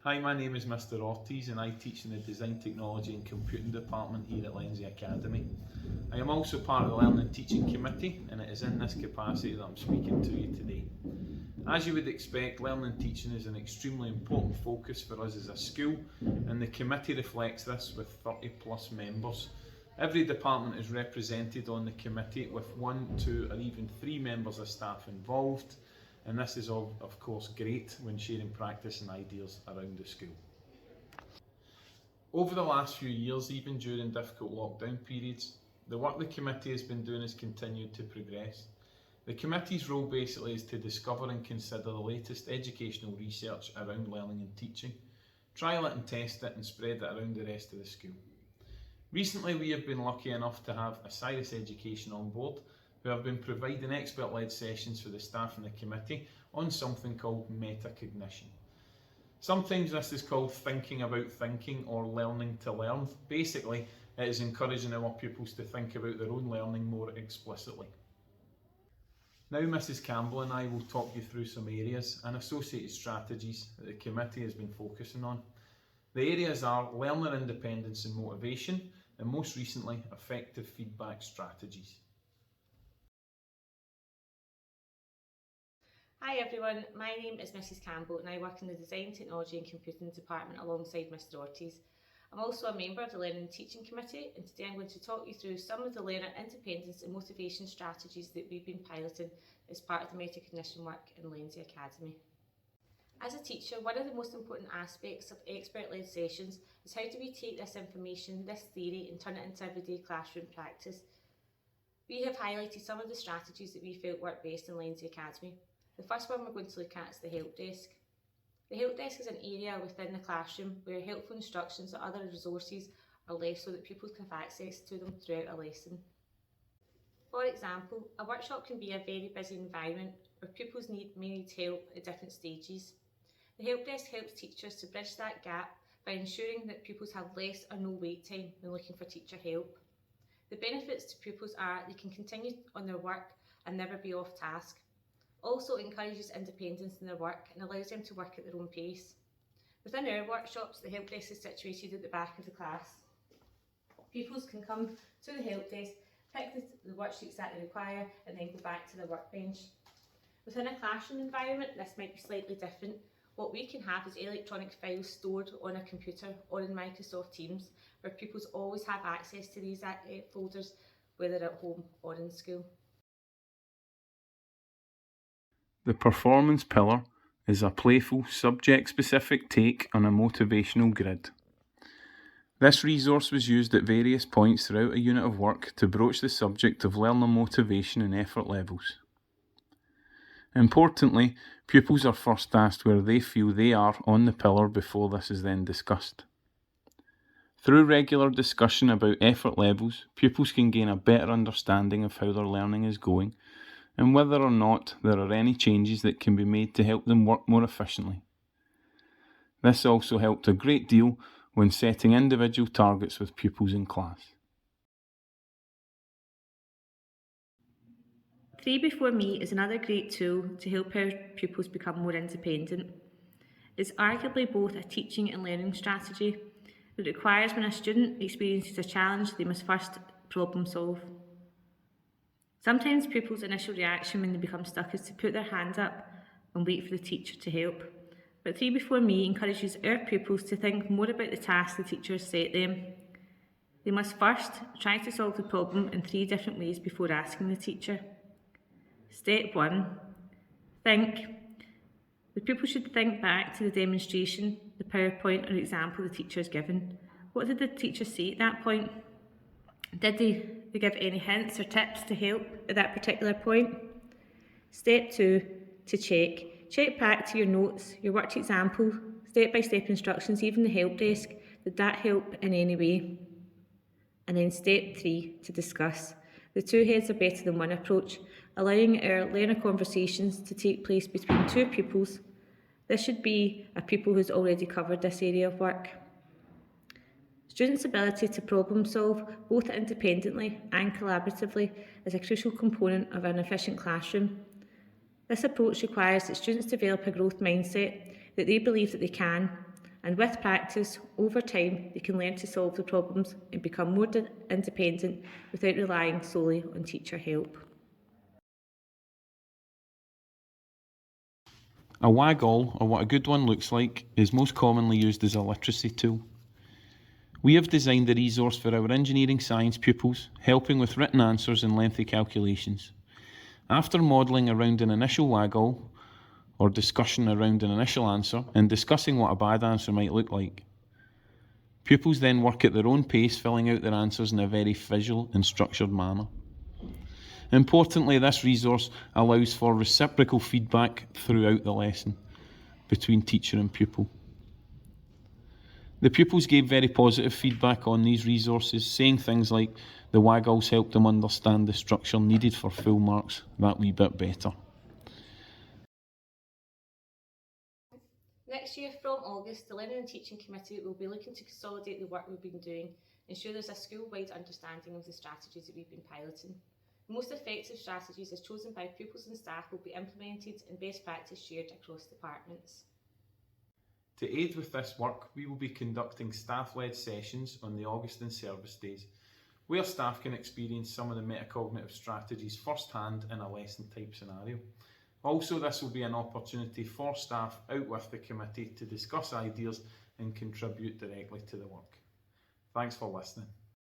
Hi, my name is Mr. Ortiz and I teach in the Design, Technology and Computing department here at Lenzie Academy. I am also part of the Learning and Teaching Committee, and it is in this capacity that I'm speaking to you today. As you would expect, learning and teaching is an extremely important focus for us as a school, and the committee reflects this with 30 plus members. Every department is represented on the committee with 1, 2 or even 3 members of staff involved, and this is of course great when sharing practice and ideas around the school. Over the last few years, even during difficult lockdown periods, the work the committee has been doing has continued to progress. The committee's role basically is to discover and consider the latest educational research around learning and teaching, trial it and test it and spread it around the rest of the school. Recently we have been lucky enough to have Osiris Education on board, who have been providing expert-led sessions for the staff and the committee on something called metacognition. Sometimes this is called thinking about thinking or learning to learn. Basically, it is encouraging our pupils to think about their own learning more explicitly. Now Mrs. Campbell and I will talk you through some areas and associated strategies that the committee has been focusing on. The areas are learner independence and motivation, and most recently, effective feedback strategies. Hi everyone, my name is Mrs. Campbell and I work in the Design, Technology and Computing department alongside Mr. Ortiz. I'm also a member of the Learning and Teaching Committee, and today I'm going to talk you through some of the learner independence and motivation strategies that we've been piloting as part of the metacognition work in Lenzie Academy. As a teacher, one of the most important aspects of expert-led sessions is how do we take this information, this theory, and turn it into everyday classroom practice. We have highlighted some of the strategies that we felt work best in Lenzie Academy. The first one we're going to look at is the help desk. The help desk is an area within the classroom where helpful instructions or other resources are left so that pupils can have access to them throughout a lesson. For example, a workshop can be a very busy environment where pupils may need help at different stages. The help desk helps teachers to bridge that gap by ensuring that pupils have less or no wait time when looking for teacher help. The benefits to pupils are they can continue on their work and never be off task. Also encourages independence in their work and allows them to work at their own pace. Within our workshops, the help desk is situated at the back of the class. Pupils can come to the help desk, pick the worksheets that they require and then go back to their workbench. Within a classroom environment, this might be slightly different. What we can have is electronic files stored on a computer or in Microsoft Teams, where pupils always have access to these folders, whether at home or in school. The performance pillar is a playful, subject-specific take on a motivational grid. This resource was used at various points throughout a unit of work to broach the subject of learner motivation and effort levels. Importantly, pupils are first asked where they feel they are on the pillar before this is then discussed. Through regular discussion about effort levels, pupils can gain a better understanding of how their learning is going and whether or not there are any changes that can be made to help them work more efficiently. This also helped a great deal when setting individual targets with pupils in class. 3 Before Me is another great tool to help our pupils become more independent. It's arguably both a teaching and learning strategy. It requires when a student experiences a challenge, they must first problem solve. Sometimes pupils' initial reaction when they become stuck is to put their hand up and wait for the teacher to help. But 3 Before Me encourages our pupils to think more about the task the teacher has set them. They must first try to solve the problem in 3 different ways before asking the teacher. Step 1. Think. The pupil should think back to the demonstration, the PowerPoint or example the teacher has given. What did the teacher say at that point? Did they give any hints or tips to help at that particular point? Step 2. To check. Check back to your notes, your worked example, step-by-step instructions, even the help desk. Did that help in any way? And then step 3. To discuss. The 2 heads are better than 1 approach, allowing our learner conversations to take place between 2 pupils. This should be a pupil who's already covered this area of work. Students' ability to problem solve, both independently and collaboratively, is a crucial component of an efficient classroom. This approach requires that students develop a growth mindset, that they believe that they can, and with practice, over time, they can learn to solve the problems and become more independent without relying solely on teacher help. A WAGOL, or what a good one looks like, is most commonly used as a literacy tool. We have designed a resource for our engineering science pupils, helping with written answers and lengthy calculations. After modelling around an initial WAGOL, or discussion around an initial answer, and discussing what a bad answer might look like, pupils then work at their own pace, filling out their answers in a very visual and structured manner. Importantly, this resource allows for reciprocal feedback throughout the lesson between teacher and pupil. The pupils gave very positive feedback on these resources, saying things like the WAGOLs helped them understand the structure needed for full marks that wee bit better. Next year, from August, the Learning and Teaching Committee will be looking to consolidate the work we've been doing, ensure there's a school-wide understanding of the strategies that we've been piloting. The most effective strategies as chosen by pupils and staff will be implemented and best practice shared across departments. To aid with this work, we will be conducting staff-led sessions on the August and service days, where staff can experience some of the metacognitive strategies firsthand in a lesson type scenario. Also, this will be an opportunity for staff out with the committee to discuss ideas and contribute directly to the work. Thanks for listening.